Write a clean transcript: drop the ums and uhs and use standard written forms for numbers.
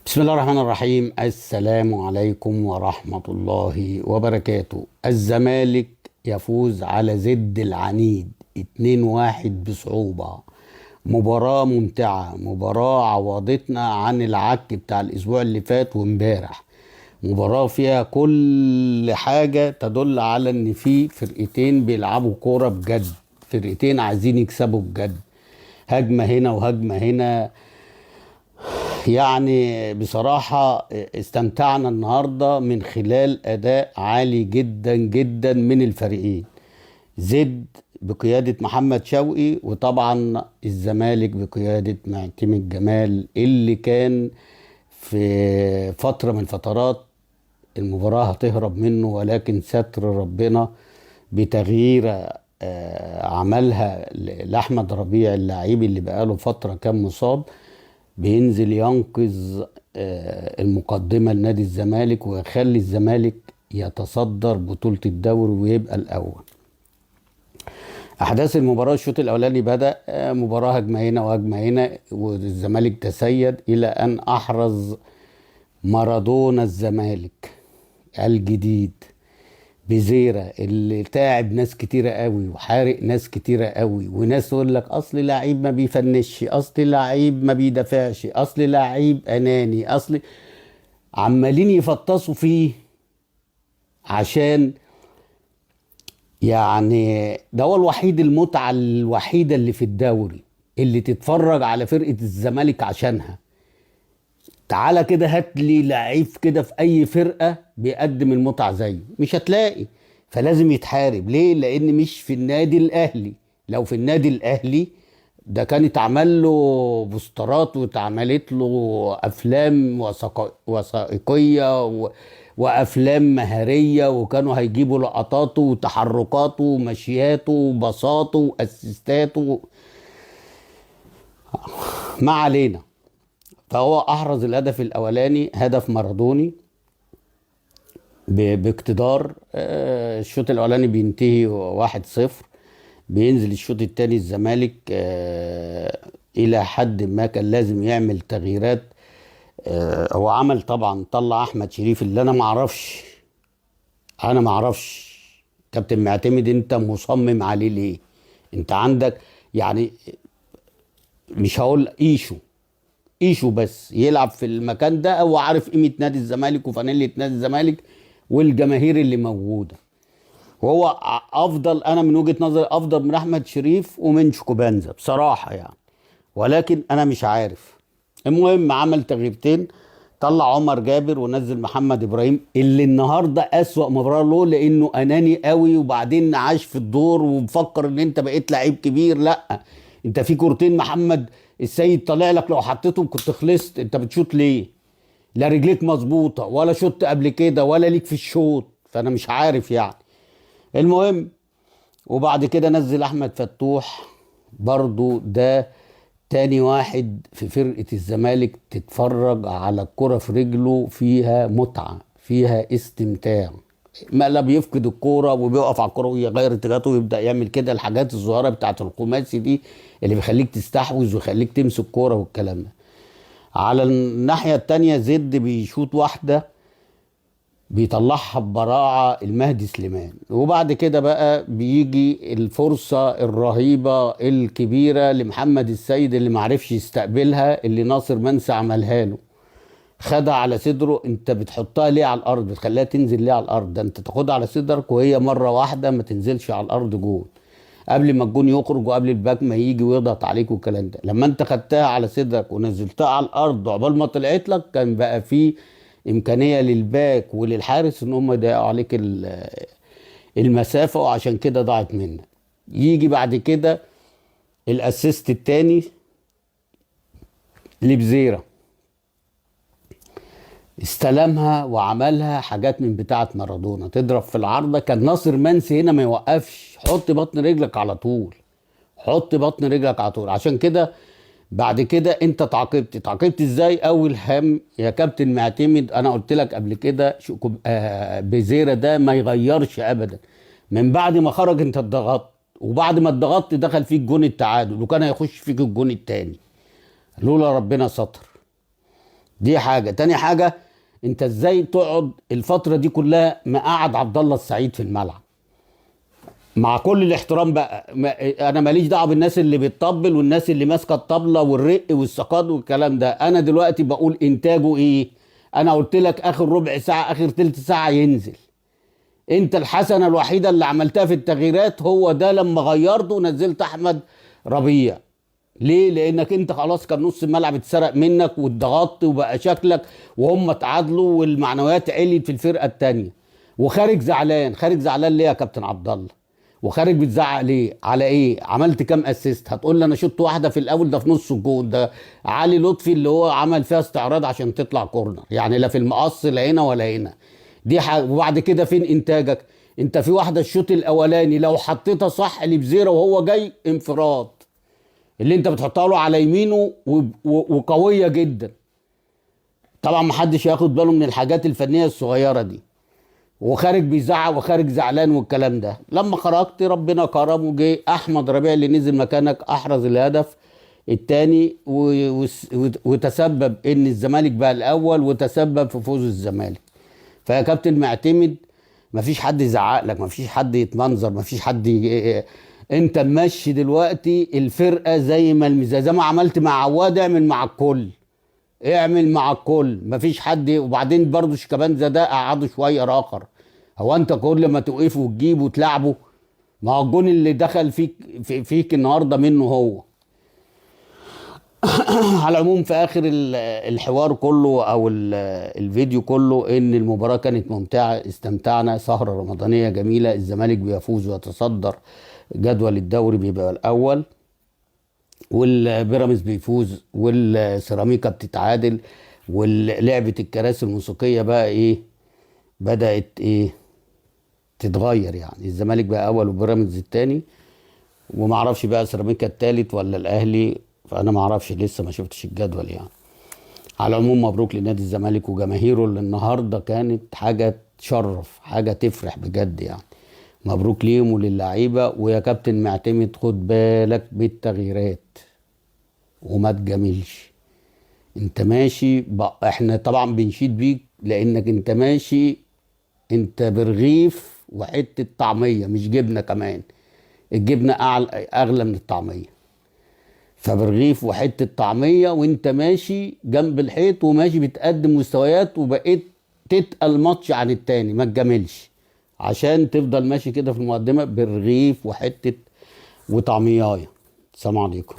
بسم الله الرحمن الرحيم. السلام عليكم ورحمة الله وبركاته. الزمالك يفوز على زد العنيد 2-1 بصعوبة. مباراة ممتعة، مباراة عوضتنا عن العك بتاع الأسبوع اللي فات وامبارح. مباراة فيها كل حاجة تدل على إن في فرقتين بيلعبوا كورة بجد، فرقتين عايزين يكسبوا بجد. هجمة هنا وهجمة هنا. يعني بصراحة استمتعنا النهاردة من خلال أداء عالي جدا جدا من الفريقين. زد بقيادة محمد شوقي، وطبعا الزمالك بقيادة معتمد جمال، اللي كان في فترة من فترات المباراة هتهرب منه، ولكن ستر ربنا بتغيير عملها لأحمد ربيع اللاعب اللي بقاله فترة كان مصاب، بينزل ينقذ المقدمة لنادي الزمالك ويخلي الزمالك يتصدر بطولة الدوري ويبقى الأول. أحداث المباراة الشوط الأولاني بدأ مباراة هجمة هنا وهجمة هنا، والزمالك تسيد إلى أن أحرز مارادونا الزمالك الجديد بزيرة، اللي تعب ناس كتيرة قوي وحارق ناس كتيرة قوي، وناس تقول لك اصل لعيب ما بيفنش، اصل لعيب ما بيدافعش، اصل لعيب اناني، اصل عمالين يفطسوا فيه. عشان يعني ده هو الوحيد، المتعة الوحيدة اللي في الدوري اللي تتفرج على فرقة الزمالك عشانها. تعالى كده هات لي لعيب كده في اي فرقه بيقدم المتعه زيه، مش هتلاقي. فلازم يتحارب ليه؟ لان مش في النادي الاهلي. لو في النادي الاهلي ده كان اتعمل له بوسترات واتعملت له افلام وثائقيه وافلام مهاريه، وكانوا هيجيبوا لقطاته وتحركاته ومشياته وبساطه واسيستاته. ما علينا. فهو احرز الهدف الاولاني، هدف مارادوني باقتدار. الشوط الاولاني بينتهي 1-0. بينزل الشوط الثاني الزمالك الى حد ما كان لازم يعمل تغييرات. هو عمل طبعا، طلع احمد شريف اللي انا ما اعرفش كابتن معتمد انت مصمم عليه ليه؟ انت عندك يعني، مش هقول ايشو بس يلعب في المكان ده، او عارف قيمه نادي الزمالك وفانيله نادي الزمالك والجماهير اللي موجوده. وهو افضل، انا من وجهه نظري افضل من احمد شريف ومن شيكوبانزا بصراحه يعني، ولكن انا مش عارف. المهم عمل تغييرتين، طلع عمر جابر ونزل محمد ابراهيم، اللي النهارده اسوأ مباراه له لانه اناني قوي، وبعدين عاش في الدور ومفكر ان انت بقيت لعيب كبير. لا، انت في كورتين محمد السيد طالع لك لو حطيتهم كنت خلصت. انت بتشوط ليه؟ لا رجليك مظبوطه ولا شوط قبل كده ولا ليك في الشوط، فانا مش عارف يعني. المهم، وبعد كده نزل احمد فتوح، برضو ده تاني واحد في فرقة الزمالك تتفرج على الكرة في رجله فيها متعة، فيها استمتاع. ما لا بيفقد الكورة وبيقف على الكورة ويغير اتجاهاته ويبدأ يعمل كده الحاجات الصغيرة بتاعت الخماسي دي، اللي بيخليك تستحوذ ويخليك تمسك كورة والكلام ده. على الناحية التانية زد بيشوط واحدة بيطلعها ببراعة المهدي سليمان، وبعد كده بقى بيجي الفرصة الرهيبة الكبيرة لمحمد السيد اللي معرفش يستقبلها، اللي ناصر منسي عملها له، خدها على صدره. انت بتحطها ليه على الارض؟ بتخليها تنزل ليه على الارض؟ ده انت تاخدها على صدرك وهي مرة واحدة ما تنزلش على الارض جول، قبل ما الجون يخرج وقبل الباك ما يجي ويضغط عليك والكلام ده. لما انت خدتها على صدرك ونزلتها على الارض عقبال ما طلعت لك، كان بقى في امكانيه للباك وللحارس ان هم يضيقوا عليك المسافه، وعشان كده ضاعت منك. يجي بعد كده الاسيست التاني لبزيره، استلمها وعملها حاجات من بتاعه مارادونا، تضرب في العارضه. كان ناصر منسي هنا ما يوقفش، حط بطن رجلك على طول، حط بطن رجلك على طول. عشان كده بعد كده انت تعاقبت ازاي؟ اول هام يا كابتن معتمد، انا قلت لك قبل كده بزيرة ده ما يغيرش ابدا. من بعد ما خرج انت اتضغطت، وبعد ما اتضغطت دخل فيك جون التعادل، وكان هيخش فيك الجون التاني لولا ربنا ستر. دي حاجه. تاني حاجه، انت ازاي تقعد الفتره دي كلها مقعد عبد الله السعيد في الملعب؟ مع كل الاحترام بقى، انا ماليش دعوه بالناس اللي بتطبل والناس اللي ماسكه الطبله والرق والسقاط والكلام ده. انا دلوقتي بقول انتاجه ايه. انا قلت لك اخر ربع ساعه اخر تلت ساعه ينزل. انت الحسنه الوحيده اللي عملتها في التغييرات هو ده لما غيرته ونزلت احمد ربيع. ليه؟ لانك انت خلاص كان نص الملعب اتسرق منك واتضغطت وبقى شكلك، وهم اتعادلوا والمعنويات عليت في الفرقه التانيه. وخارج زعلان. خارج زعلان ليه يا كابتن عبد الله؟ وخارج بتزعق ليه؟ على ايه؟ عملت كام اسيست؟ هتقول لي انا شوت واحده في الاول، ده في نص الجول، ده علي لطفي اللي هو عمل فيها استعراض عشان تطلع كورنر، يعني لا في المقص لا هنا ولا هنا. دي حاجه. وبعد كده فين انتاجك؟ انت في واحده الشوط الاولاني لو حطيتها صح لبزيره وهو جاي انفراد، اللي انت بتحطها له على يمينه وقويه جدا. طبعا ما حدش هياخد باله من الحاجات الفنيه الصغيره دي. وخارج بيزعق وخارج زعلان والكلام ده. لما خرجت ربنا كرم وجه احمد ربيع اللي نزل مكانك احرز الهدف الثاني وتسبب ان الزمالك بقى الاول وتسبب في فوز الزمالك. فيا كابتن معتمد، مفيش حد يزعق لك، مفيش حد يتمنظر، مفيش حد انت ماشي دلوقتي الفرقه زي ما عملت مع عواد، اعمل مع الكل. اعمل مع الكل، مفيش حد. وبعدين برضه شيكابالا ده قعدوا شويه اخر. هو انت كل ما توقفه وتجيبه وتلعبه؟ ما هو الجون اللي دخل فيك النهارده منه هو. على العموم في اخر الحوار كله او الفيديو كله، ان المباراه كانت ممتعه، استمتعنا، سهره رمضانيه جميله. الزمالك بيفوز ويتصدر جدول الدوري، بيبقى الاول، والبيراميدز بيفوز، والسيراميكا بتتعادل، ولعبه الكراسي الموسيقيه بقى ايه، بدات ايه تتغير. يعني الزمالك بقى اول وبيراميدز الثاني، وما اعرفش بقى سيراميكا الثالث ولا الاهلي، فانا ما اعرفش لسه، ما شفتش الجدول يعني. على العموم مبروك لنادي الزمالك وجماهيره اللي النهارده كانت حاجه تشرف، حاجه تفرح بجد يعني. مبروك ليهم وللعيبه. ويا كابتن معتمد خد بالك بالتغييرات وما تجاملش. انت ماشي احنا طبعا بنشيد بيك لانك انت ماشي، انت برغيف وحته طعميه مش جبنه كمان. الجبنه اغلى من الطعميه. فبرغيف وحته طعميه وانت ماشي جنب الحيط وماشي بتقدم مستويات وبقيت تتقل ماتش عن التاني. ما تجاملش عشان تفضل ماشي كده في المقدمه برغيف وحته وطعميايه. السلام عليكم.